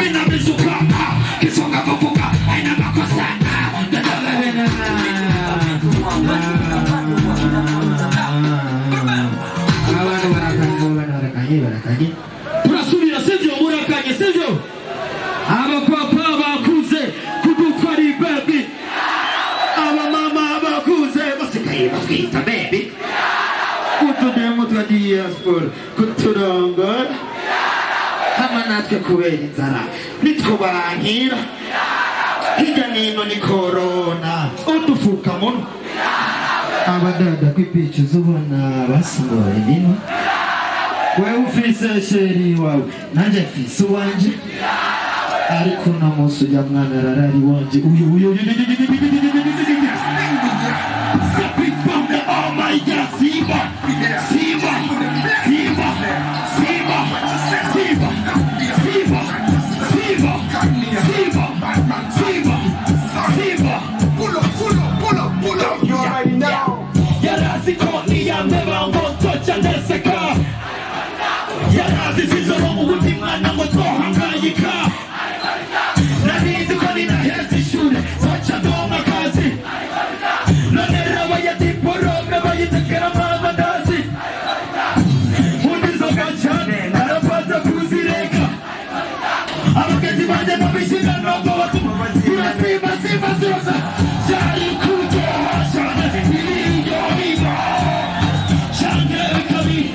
mina mizuka kisonga kufuka aina makosa turasubira sivyo murakanye sivyo abapapa bakuze kudutwara baby abamama bakuze basigaye batwita baby utudemo twa diaspora kuturongora hama natwe kubera inzara nitwobankira hirya nino ni korona udufukamunwa abadada kwipica uzubona basohoye nino wewe ufise sheri wawe nanje mfise uwanje ariko uno munsi ujya mwana ararari wanje uyu oh my God, Siva, Siva, Siva, Siva, Siva, Siva, Siva, Siva, Siva, Siva. Pull up, pull up, pull up, pull up. You already know. Yarazi koni ya meba ngoto chaneseka. Yarazi sizoro utima na ngoto hangayika. Nanizi koni na hezi shule, sacha doma kazi. Nanera wayati porome wayitekera mabadazi. Hundizo gachane, narapaza kuzireka. Abagezi bande mabishina nogo watu. Kura siva, siva, siva. Jari kujo, shane, iliyo iba. Shane kami.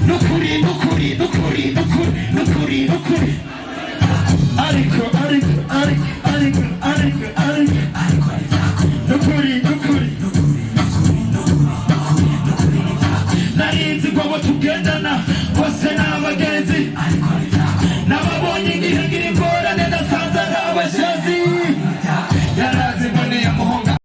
Nukuri, nukuri, nukuri, nukuri, nukuri, nukuri. Ariko, ariko, ariko, ariko, ariko, ariko. Nukuri, nukuri. Narinzi kwa watu gendana, wase na wagenzi.